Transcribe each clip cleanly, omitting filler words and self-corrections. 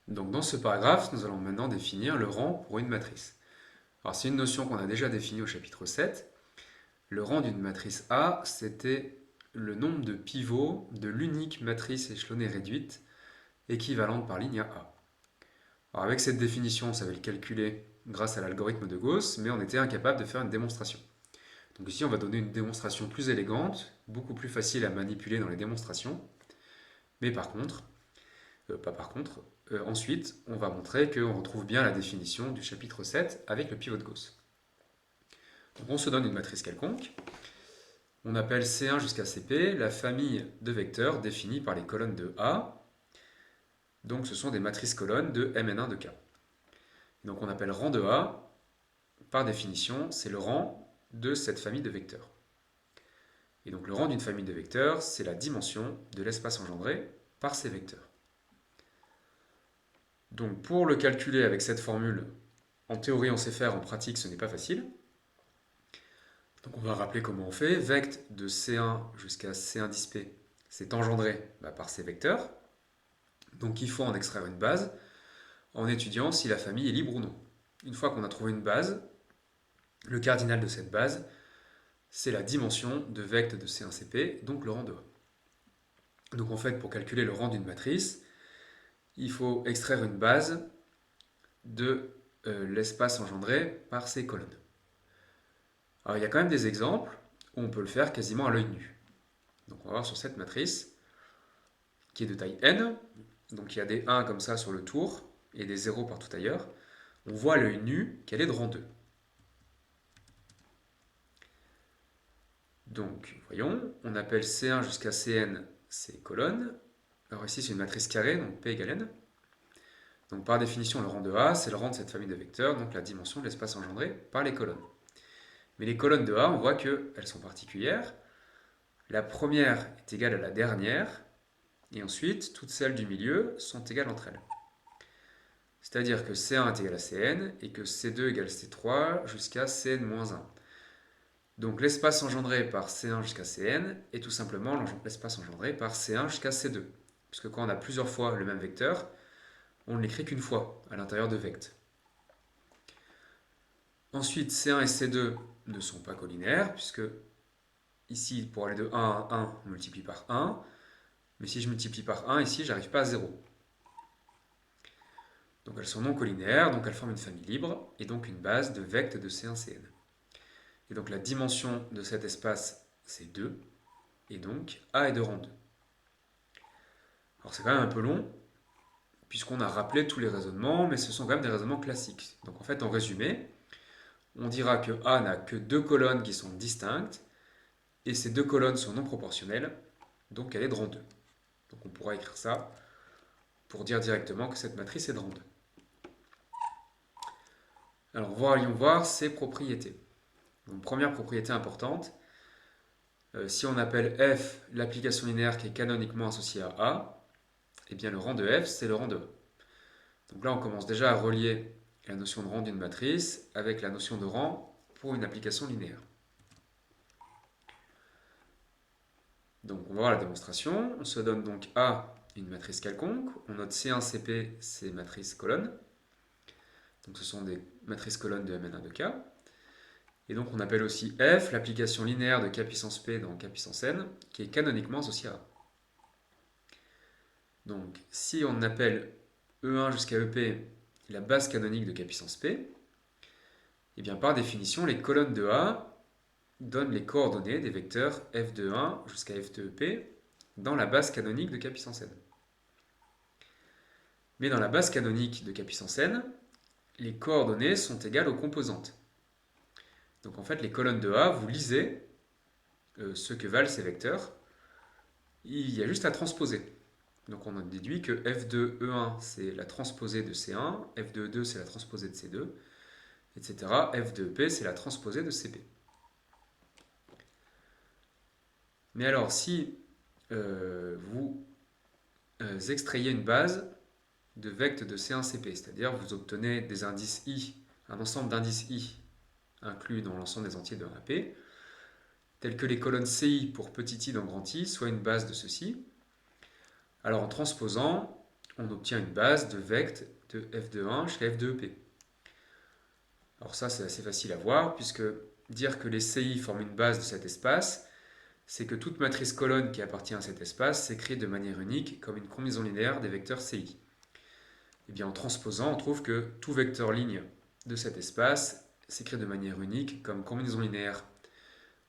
Donc dans ce paragraphe, nous allons maintenant définir le rang pour une matrice. Alors c'est une notion qu'on a déjà définie au chapitre 7. Le rang d'une matrice A, c'était le nombre de pivots de l'unique matrice échelonnée réduite équivalente par ligne à A. Alors avec cette définition, on savait le calculer grâce à l'algorithme de Gauss, mais on était incapable de faire une démonstration. Donc ici, on va donner une démonstration plus élégante, beaucoup plus facile à manipuler dans les démonstrations. Mais par contre, pas par contre, ensuite, on va montrer qu'on retrouve bien la définition du chapitre 7 avec le pivot de Gauss. Donc on se donne une matrice quelconque. On appelle C1 jusqu'à Cp la famille de vecteurs définie par les colonnes de A. Donc ce sont des matrices colonnes de Mn1 de K. Donc on appelle rang de A, par définition, c'est le rang de cette famille de vecteurs. Et donc le rang d'une famille de vecteurs, c'est la dimension de l'espace engendré par ces vecteurs. Donc pour le calculer avec cette formule, en théorie on sait faire, en pratique ce n'est pas facile. Donc on va rappeler comment on fait. Vect de C1 jusqu'à C1 dispé, c'est engendré par ces vecteurs. Donc il faut en extraire une base en étudiant si la famille est libre ou non. Une fois qu'on a trouvé une base, le cardinal de cette base, c'est la dimension de vect de C1CP, donc le rang de A. Donc en fait, pour calculer le rang d'une matrice, il faut extraire une base de l'espace engendré par ces colonnes. Alors il y a quand même des exemples où on peut le faire quasiment à l'œil nu. Donc on va voir sur cette matrice qui est de taille n, donc il y a des 1 comme ça sur le tour et des 0 partout ailleurs. On voit à l'œil nu qu'elle est de rang 2. Donc voyons, on appelle C1 jusqu'à Cn ces colonnes. Alors ici c'est une matrice carrée, donc P égale n. Donc par définition, le rang de A, c'est le rang de cette famille de vecteurs, donc la dimension de l'espace engendré par les colonnes. Mais les colonnes de A, on voit qu'elles sont particulières. La première est égale à la dernière, et ensuite, toutes celles du milieu sont égales entre elles. C'est-à-dire que C1 est égal à Cn, et que C2 égale C3 jusqu'à Cn-1. Donc l'espace engendré par C1 jusqu'à Cn est tout simplement l'espace engendré par C1 jusqu'à C2. Puisque quand on a plusieurs fois le même vecteur, on ne l'écrit qu'une fois à l'intérieur de vect. Ensuite, C1 et C2 ne sont pas collinaires, puisque ici, pour aller de 1 à 1, on multiplie par 1. Mais si je multiplie par 1, ici, j'arrive pas à 0. Donc elles sont non collinaires, donc elles forment une famille libre, et donc une base de vect de C1-Cn. Et donc la dimension de cet espace, c'est 2, et donc A est de rang 2. Alors c'est quand même un peu long, puisqu'on a rappelé tous les raisonnements, mais ce sont quand même des raisonnements classiques. Donc en fait, en résumé, on dira que A n'a que deux colonnes qui sont distinctes, et ces deux colonnes sont non proportionnelles, donc elle est de rang 2. Donc on pourra écrire ça pour dire directement que cette matrice est de rang 2. Alors voyons voir ses propriétés. Donc première propriété importante, si on appelle f l'application linéaire qui est canoniquement associée à A, eh bien le rang de f c'est le rang de A. Donc là on commence déjà à relier la notion de rang d'une matrice avec la notion de rang pour une application linéaire. Donc on va voir la démonstration. On se donne donc A une matrice quelconque. On note C1, Cp, c'est matrice colonne. Donc ce sont des matrices colonnes de Mn1 de K. Et donc on appelle aussi F l'application linéaire de K puissance P dans K puissance N, qui est canoniquement associée à A. Donc si on appelle E1 jusqu'à EP la base canonique de K puissance P, et bien par définition, les colonnes de A donnent les coordonnées des vecteurs f de 1 jusqu'à f de EP dans la base canonique de K puissance N. Mais dans la base canonique de K puissance N, les coordonnées sont égales aux composantes. Donc en fait, les colonnes de A, vous lisez ce que valent ces vecteurs. Il y a juste à transposer. Donc on a déduit que f de E1 c'est la transposée de C1, f de E2 c'est la transposée de C2, etc. f de EP c'est la transposée de CP. Mais alors si vous extrayez une base de vecteurs de C1CP, c'est-à-dire vous obtenez des indices I, un ensemble d'indices I inclus dans l'ensemble des entiers de 1P, tels que les colonnes CI pour petit i dans grand I, soit une base de ceci. Alors en transposant, on obtient une base de vecte de f de 1 jusqu'à f de EP. Alors ça, c'est assez facile à voir, puisque dire que les CI forment une base de cet espace, c'est que toute matrice colonne qui appartient à cet espace s'écrit de manière unique comme une combinaison linéaire des vecteurs CI. Et bien, en transposant, on trouve que tout vecteur ligne de cet espace s'écrit de manière unique comme combinaison linéaire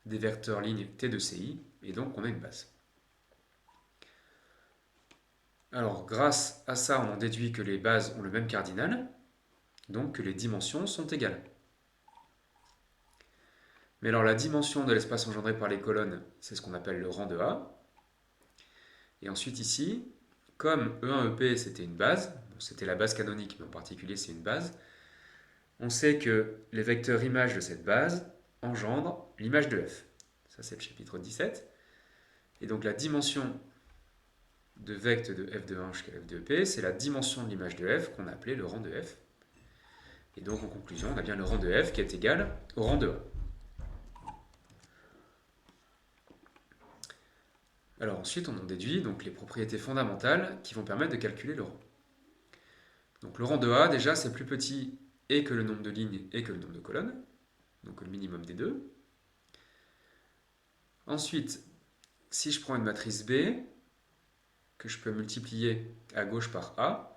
des vecteurs lignes T de CI, et donc on a une base. Alors, grâce à ça, on en déduit que les bases ont le même cardinal, donc que les dimensions sont égales. Mais alors, la dimension de l'espace engendré par les colonnes, c'est ce qu'on appelle le rang de A. Et ensuite, ici, comme E1, EP, c'était une base, bon, c'était la base canonique, mais en particulier, c'est une base, on sait que les vecteurs images de cette base engendrent l'image de f. Ça, c'est le chapitre 17. Et donc, la dimension de vecte de f de 1 jusqu'à f de p, c'est la dimension de l'image de f qu'on a appelée le rang de f. Et donc, en conclusion, on a bien le rang de f qui est égal au rang de A. Alors ensuite, on en déduit donc les propriétés fondamentales qui vont permettre de calculer le rang. Donc le rang de A, déjà, c'est plus petit et que le nombre de lignes et que le nombre de colonnes, donc le minimum des deux. Ensuite, si je prends une matrice B, que je peux multiplier à gauche par A,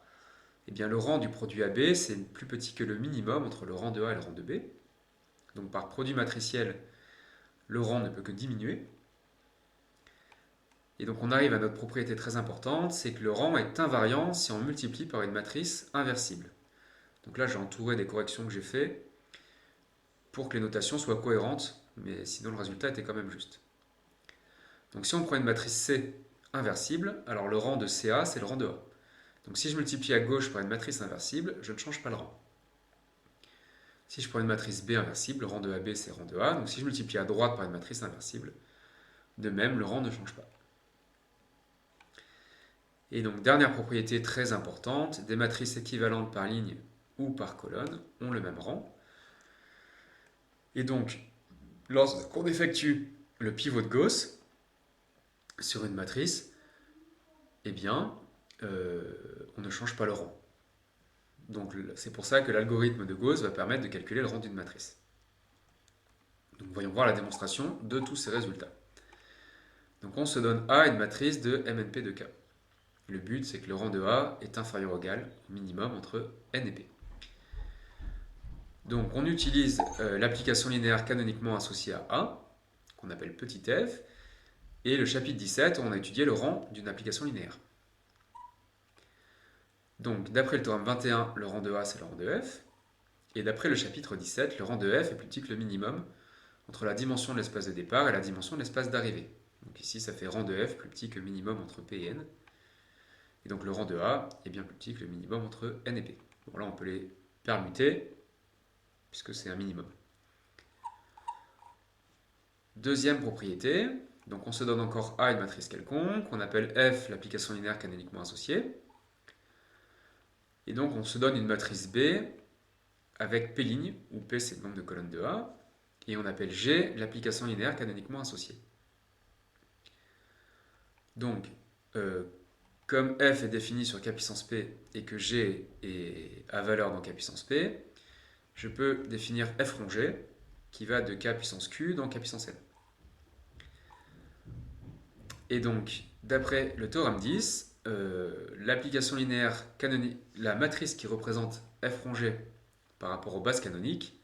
eh bien le rang du produit AB, c'est plus petit que le minimum entre le rang de A et le rang de B. Donc par produit matriciel, le rang ne peut que diminuer. Et donc on arrive à notre propriété très importante, c'est que le rang est invariant si on multiplie par une matrice inversible. Donc là j'ai entouré des corrections que j'ai faites pour que les notations soient cohérentes, mais sinon le résultat était quand même juste. Donc si on prend une matrice C inversible, alors le rang de CA c'est le rang de A. Donc si je multiplie à gauche par une matrice inversible, je ne change pas le rang. Si je prends une matrice B inversible, le rang de AB c'est le rang de A, donc si je multiplie à droite par une matrice inversible, de même le rang ne change pas. Et donc, dernière propriété très importante, des matrices équivalentes par ligne ou par colonne ont le même rang. Et donc, lorsqu'on effectue le pivot de Gauss sur une matrice, eh bien, on ne change pas le rang. Donc, c'est pour ça que l'algorithme de Gauss va permettre de calculer le rang d'une matrice. Donc, voyons voir la démonstration de tous ces résultats. Donc, on se donne A une matrice de MNP de K. Le but, c'est que le rang de A est inférieur ou égal au minimum entre N et P. Donc, on utilise l'application linéaire canoniquement associée à A, qu'on appelle petit f, et le chapitre 17, on a étudié le rang d'une application linéaire. Donc, d'après le théorème 21, le rang de A, c'est le rang de f, et d'après le chapitre 17, le rang de f est plus petit que le minimum entre la dimension de l'espace de départ et la dimension de l'espace d'arrivée. Donc ici, ça fait rang de f plus petit que minimum entre P et N. Et donc le rang de A est bien plus petit que le minimum entre N et P. Bon, là, on peut les permuter, puisque c'est un minimum. Deuxième propriété, donc on se donne encore A une matrice quelconque, on appelle F l'application linéaire canoniquement associée. Et donc on se donne une matrice B avec P', où P c'est le nombre de colonnes de A, et on appelle G l'application linéaire canoniquement associée. Donc, comme f est défini sur k puissance p et que g est à valeur dans k puissance p, je peux définir f rongé qui va de k puissance q dans k puissance n. Et donc, d'après le théorème 10, l'application linéaire canonique, la matrice qui représente f rongé par rapport aux bases canoniques,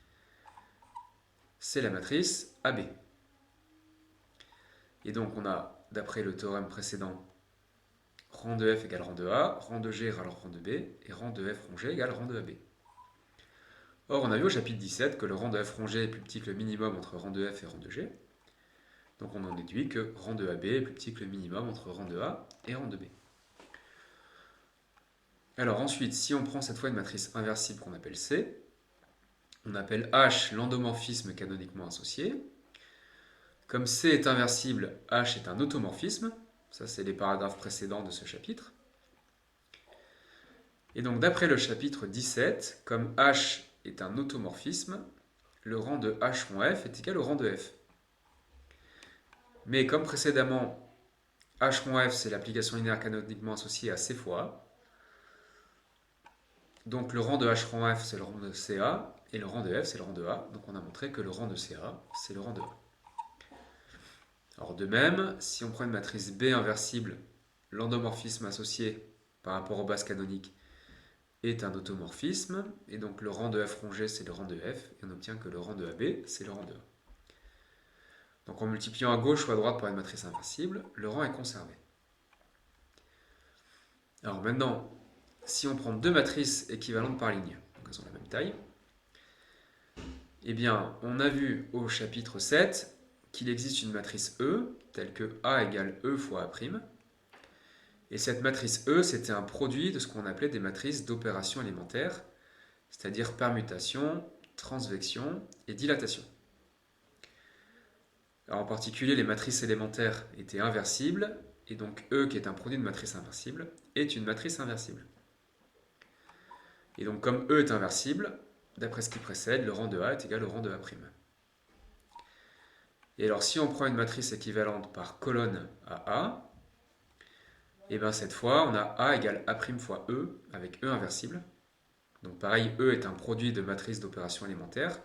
c'est la matrice AB. Et donc, on a, d'après le théorème précédent, rang de f égale rang de A, rang de G égale rang de B, et rang de f rongé égale rang de AB. Or, on a vu au chapitre 17 que le rang de f rongé est plus petit que le minimum entre rang de f et rang de G. Donc on en déduit que rang de AB est plus petit que le minimum entre rang de A et rang de B. Alors ensuite, si on prend cette fois une matrice inversible qu'on appelle C, on appelle H l'endomorphisme canoniquement associé. Comme C est inversible, H est un automorphisme. Ça, c'est les paragraphes précédents de ce chapitre. Et donc, d'après le chapitre 17, comme H est un automorphisme, le rang de H rond F est égal au rang de F. Mais comme précédemment, H rond F, c'est l'application linéaire canoniquement associée à C fois A. Donc le rang de H rang F, c'est le rang de CA, et le rang de F, c'est le rang de A. Donc on a montré que le rang de CA, c'est le rang de A. Alors de même, si on prend une matrice B inversible, l'endomorphisme associé par rapport aux bases canoniques est un automorphisme, et donc le rang de F rongé, c'est le rang de F, et on obtient que le rang de AB, c'est le rang de A. Donc en multipliant à gauche ou à droite par une matrice inversible, le rang est conservé. Alors maintenant, si on prend deux matrices équivalentes par ligne, donc elles ont la même taille, eh bien, on a vu au chapitre 7 qu'il existe une matrice E, telle que A égale E fois A', et cette matrice E, c'était un produit de ce qu'on appelait des matrices d'opération élémentaire, c'est-à-dire permutation, transvection et dilatation. Alors en particulier, les matrices élémentaires étaient inversibles, et donc E, qui est un produit de matrice inversible, est une matrice inversible. Et donc comme E est inversible, d'après ce qui précède, le rang de A est égal au rang de A'. Et alors si on prend une matrice équivalente par colonne à A, et bien cette fois on a A égale A' fois E avec E inversible. Donc pareil, E est un produit de matrice d'opération élémentaire.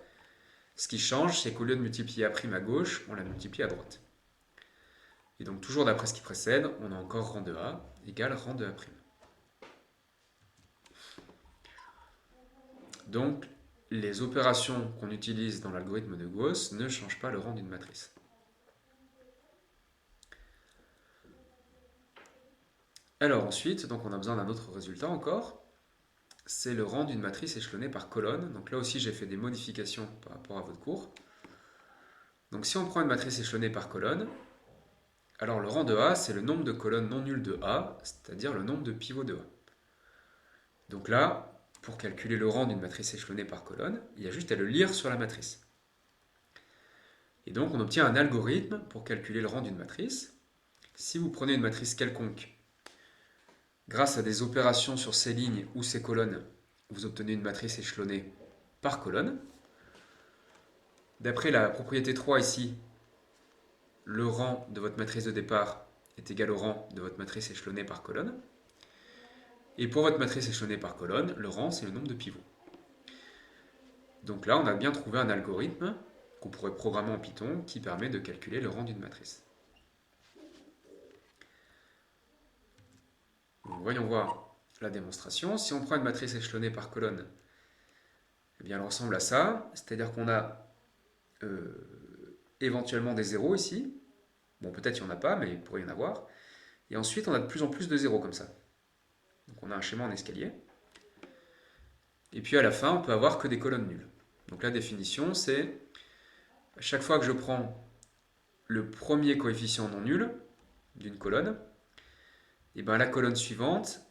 Ce qui change, c'est qu'au lieu de multiplier A' à gauche, on la multiplie à droite. Et donc toujours d'après ce qui précède, on a encore rang de A égale rang de A'. Donc les opérations qu'on utilise dans l'algorithme de Gauss ne changent pas le rang d'une matrice. Alors ensuite, donc on a besoin d'un autre résultat encore, c'est le rang d'une matrice échelonnée par colonne. Donc là aussi j'ai fait des modifications par rapport à votre cours. Donc si on prend une matrice échelonnée par colonne, alors le rang de A c'est le nombre de colonnes non nulles de A, c'est-à-dire le nombre de pivots de A. Donc là, pour calculer le rang d'une matrice échelonnée par colonne, il y a juste à le lire sur la matrice. Et donc on obtient un algorithme pour calculer le rang d'une matrice. Si vous prenez une matrice quelconque, grâce à des opérations sur ces lignes ou ces colonnes, vous obtenez une matrice échelonnée par colonne. D'après la propriété 3 ici, le rang de votre matrice de départ est égal au rang de votre matrice échelonnée par colonne. Et pour votre matrice échelonnée par colonne, le rang, c'est le nombre de pivots. Donc là, on a bien trouvé un algorithme qu'on pourrait programmer en Python qui permet de calculer le rang d'une matrice. Donc, voyons voir la démonstration. Si on prend une matrice échelonnée par colonne, eh bien, elle ressemble à ça. C'est-à-dire qu'on a éventuellement des zéros ici. Bon, peut-être il n'y en a pas, mais il pourrait y en avoir. Et ensuite, on a de plus en plus de zéros comme ça. Donc on a un schéma en escalier. Et puis à la fin, on peut avoir que des colonnes nulles. Donc la définition, c'est à chaque fois que je prends le premier coefficient non nul d'une colonne, et bien la colonne suivante,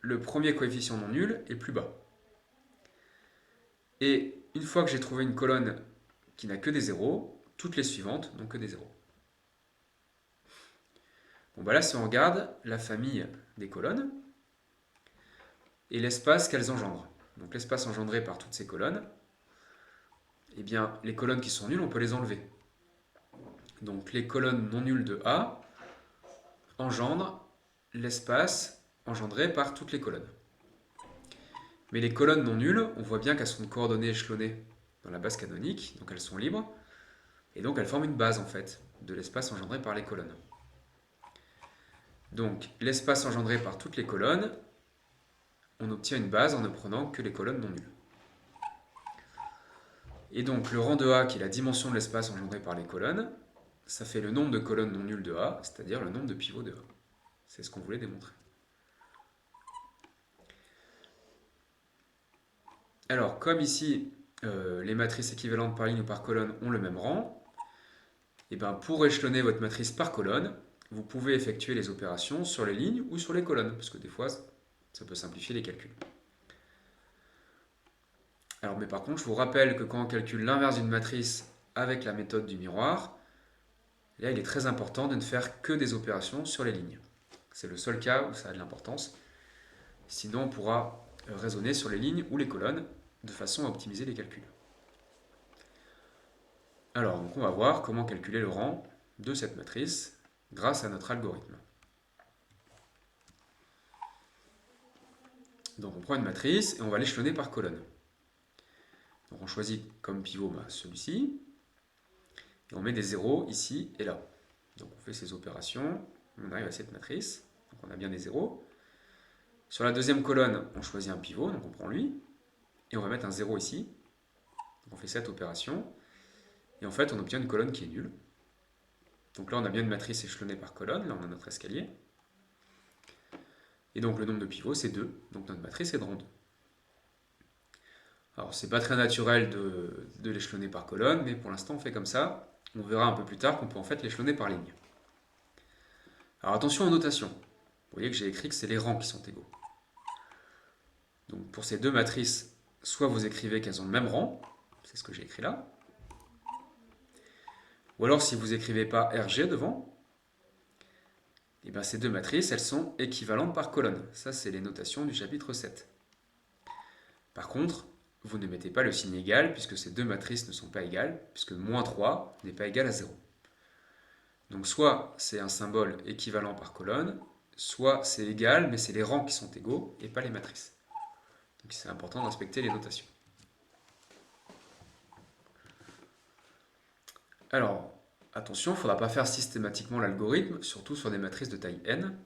le premier coefficient non nul est plus bas. Et une fois que j'ai trouvé une colonne qui n'a que des zéros, toutes les suivantes n'ont que des zéros. Bon, bah là, si on regarde la famille des colonnes et l'espace qu'elles engendrent, donc l'espace engendré par toutes ces colonnes, eh bien, les colonnes qui sont nulles, on peut les enlever. Donc les colonnes non nulles de A engendrent l'espace engendré par toutes les colonnes. Mais les colonnes non nulles, on voit bien qu'elles sont coordonnées échelonnées dans la base canonique, donc elles sont libres, et donc elles forment une base en fait de l'espace engendré par les colonnes. Donc l'espace engendré par toutes les colonnes, on obtient une base en ne prenant que les colonnes non nulles. Et donc le rang de A, qui est la dimension de l'espace engendré par les colonnes, ça fait le nombre de colonnes non nulles de A, c'est-à-dire le nombre de pivots de A. C'est ce qu'on voulait démontrer. Alors, comme ici, les matrices équivalentes par ligne ou par colonne ont le même rang, et bien pour échelonner votre matrice par colonne, vous pouvez effectuer les opérations sur les lignes ou sur les colonnes, parce que des fois, ça peut simplifier les calculs. Alors, mais par contre, je vous rappelle que quand on calcule l'inverse d'une matrice avec la méthode du miroir, là, il est très important de ne faire que des opérations sur les lignes. C'est le seul cas où ça a de l'importance. Sinon, on pourra raisonner sur les lignes ou les colonnes de façon à optimiser les calculs. Alors, donc on va voir comment calculer le rang de cette matrice grâce à notre algorithme. Donc on prend une matrice et on va l'échelonner par colonne. Donc on choisit comme pivot celui-ci, et on met des zéros ici et là. Donc on fait ces opérations, on arrive à cette matrice, donc on a bien des zéros. Sur la deuxième colonne, on choisit un pivot, donc on prend lui, et on va mettre un 0 ici. Donc on fait cette opération, et en fait on obtient une colonne qui est nulle. Donc là on a bien une matrice échelonnée par colonne, là on a notre escalier. Et donc le nombre de pivots c'est 2, donc notre matrice est de rang 2. Alors c'est pas très naturel de l'échelonner par colonne, mais pour l'instant on fait comme ça. On verra un peu plus tard qu'on peut en fait l'échelonner par ligne. Alors attention aux notations. Vous voyez que j'ai écrit que c'est les rangs qui sont égaux. Donc pour ces deux matrices, soit vous écrivez qu'elles ont le même rang, c'est ce que j'ai écrit là, ou alors si vous n'écrivez pas RG devant, et bien ces deux matrices, elles sont équivalentes par colonne. Ça, c'est les notations du chapitre 7. Par contre, vous ne mettez pas le signe égal, puisque ces deux matrices ne sont pas égales, puisque moins 3 n'est pas égal à 0. Donc soit c'est un symbole équivalent par colonne, soit c'est égal, mais c'est les rangs qui sont égaux, et pas les matrices. Donc c'est important de respecter les notations. Alors, attention, il ne faudra pas faire systématiquement l'algorithme, surtout sur des matrices de taille n.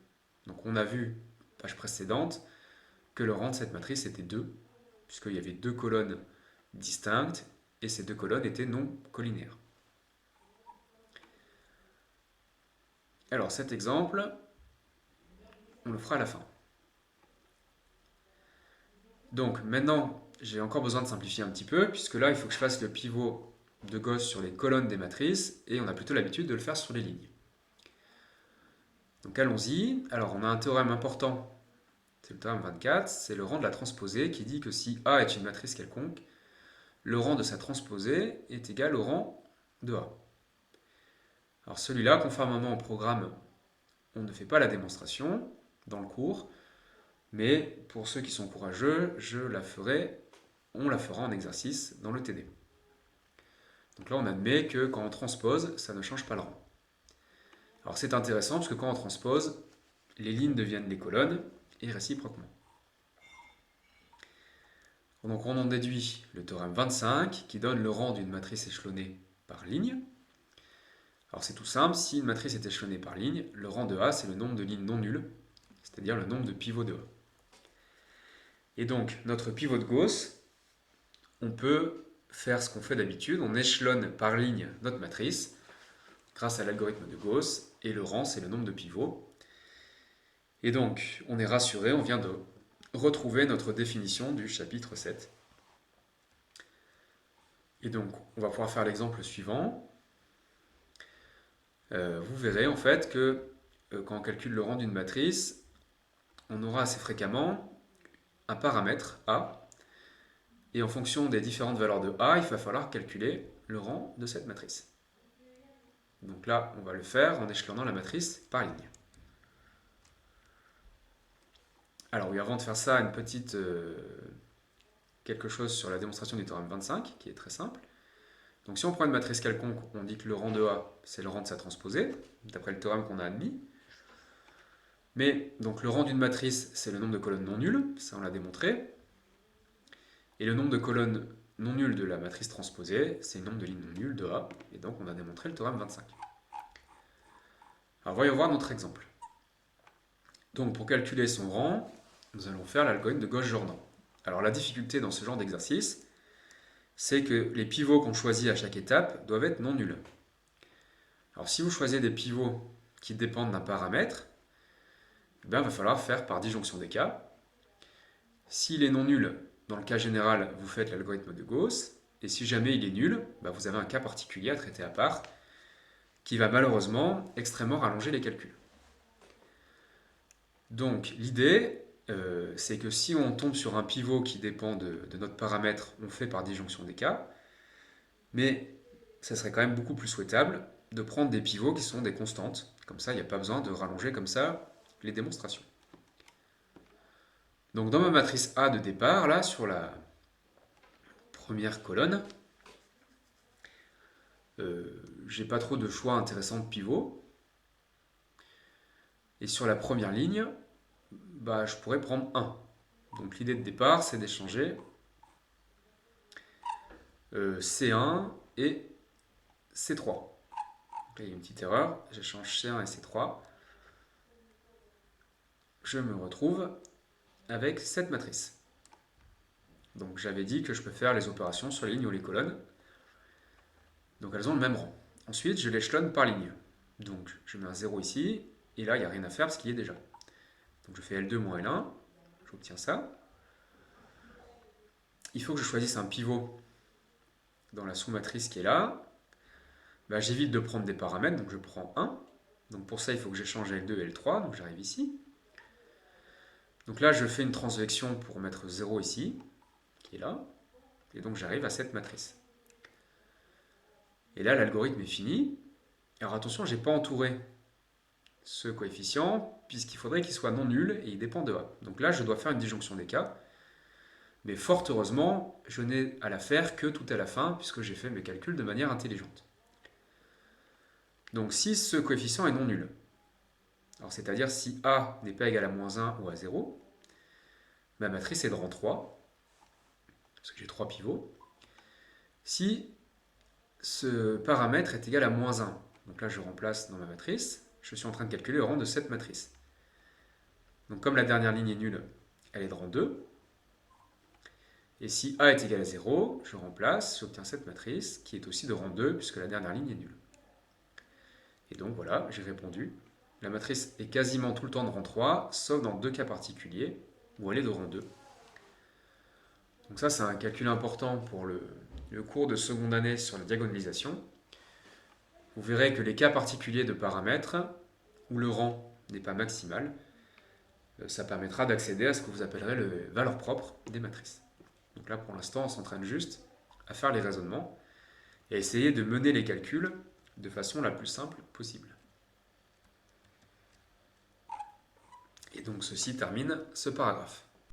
Donc on a vu, page précédente, que le rang de cette matrice était 2, puisqu'il y avait deux colonnes distinctes, et ces deux colonnes étaient non collinéaires. Alors cet exemple, on le fera à la fin. Donc maintenant, j'ai encore besoin de simplifier un petit peu, puisque là, il faut que je fasse le pivot de Gauss sur les colonnes des matrices, et on a plutôt l'habitude de le faire sur les lignes. Donc allons-y. Alors on a un théorème important, c'est le théorème 24, c'est le rang de la transposée qui dit que si A est une matrice quelconque, le rang de sa transposée est égal au rang de A. Alors celui-là, conformément au programme, on ne fait pas la démonstration dans le cours, mais pour ceux qui sont courageux, on la fera en exercice dans le TD. Donc là, on admet que quand on transpose, ça ne change pas le rang. Alors c'est intéressant parce que quand on transpose, les lignes deviennent les colonnes et réciproquement. Donc on en déduit le théorème 25 qui donne le rang d'une matrice échelonnée par ligne. Alors c'est tout simple, si une matrice est échelonnée par ligne, le rang de A c'est le nombre de lignes non nulles, c'est-à-dire le nombre de pivots de A. Et donc notre pivot de Gauss, on peut faire ce qu'on fait d'habitude, on échelonne par ligne notre matrice grâce à l'algorithme de Gauss, et le rang c'est le nombre de pivots. Et donc on est rassuré, on vient de retrouver notre définition du chapitre 7. Et donc on va pouvoir faire l'exemple suivant. Vous verrez en fait que quand on calcule le rang d'une matrice, on aura assez fréquemment un paramètre A, et en fonction des différentes valeurs de A, il va falloir calculer le rang de cette matrice. Donc là, on va le faire en échelonnant la matrice par ligne. Alors oui, avant de faire ça, une petite quelque chose sur la démonstration du théorème 25, qui est très simple. Donc si on prend une matrice quelconque, on dit que le rang de A, c'est le rang de sa transposée, d'après le théorème qu'on a admis. Mais donc le rang d'une matrice, c'est le nombre de colonnes non nulles, ça on l'a démontré. Et le nombre de colonnes non nulles de la matrice transposée, c'est le nombre de lignes non nulles de A, et donc on a démontré le théorème 25. Alors voyons voir notre exemple. Donc pour calculer son rang, nous allons faire l'algorithme de Gauss-Jordan. Alors la difficulté dans ce genre d'exercice, c'est que les pivots qu'on choisit à chaque étape doivent être non nuls. Alors si vous choisissez des pivots qui dépendent d'un paramètre, il va falloir faire par disjonction des cas. S'il est non nul, dans le cas général, vous faites l'algorithme de Gauss, et si jamais il est nul, vous avez un cas particulier à traiter à part, qui va malheureusement extrêmement rallonger les calculs. Donc l'idée, c'est que si on tombe sur un pivot qui dépend de notre paramètre, on fait par disjonction des cas, mais ça serait quand même beaucoup plus souhaitable de prendre des pivots qui sont des constantes. Comme ça, il n'y a pas besoin de rallonger comme ça les démonstrations. Donc dans ma matrice A de départ, là, sur la première colonne, j'ai pas trop de choix intéressants de pivots. Et sur la première ligne, je pourrais prendre 1. Donc l'idée de départ, c'est d'échanger C1 et C3. Donc là, il y a une petite erreur, j'échange C1 et C3. Je me retrouve avec cette matrice. Donc j'avais dit que je peux faire les opérations sur les lignes ou les colonnes. Donc elles ont le même rang. Ensuite, je l'échelonne par ligne. Donc je mets un 0 ici, et là, il n'y a rien à faire parce qu'il y est déjà. Donc je fais L2 moins L1, j'obtiens ça. Il faut que je choisisse un pivot dans la sous-matrice qui est là. J'évite de prendre des paramètres, donc je prends 1. Donc pour ça, il faut que j'échange L2 et L3, donc j'arrive ici. Donc là, je fais une transvection pour mettre 0 ici, qui est là. Et donc j'arrive à cette matrice. Et là, l'algorithme est fini. Alors attention, je n'ai pas entouré ce coefficient, puisqu'il faudrait qu'il soit non nul et il dépend de A. Donc là, je dois faire une disjonction des cas. Mais fort heureusement, je n'ai à la faire que tout à la fin, puisque j'ai fait mes calculs de manière intelligente. Donc si ce coefficient est non nul, alors c'est-à-dire si A n'est pas égal à moins 1 ou à 0, ma matrice est de rang 3, parce que j'ai 3 pivots. Si ce paramètre est égal à moins 1, donc là je remplace dans ma matrice, je suis en train de calculer le rang de cette matrice. Donc comme la dernière ligne est nulle, elle est de rang 2. Et si A est égal à 0, je remplace, j'obtiens cette matrice qui est aussi de rang 2 puisque la dernière ligne est nulle. Et donc voilà, j'ai répondu. La matrice est quasiment tout le temps de rang 3, sauf dans 2 cas particuliers où elle est de rang 2. Donc ça, c'est un calcul important pour le cours de seconde année sur la diagonalisation. Vous verrez que les cas particuliers de paramètres, où le rang n'est pas maximal, ça permettra d'accéder à ce que vous appellerez le valeur propre des matrices. Donc là, pour l'instant, on s'entraîne juste à faire les raisonnements et à essayer de mener les calculs de façon la plus simple possible. Et donc ceci termine ce paragraphe.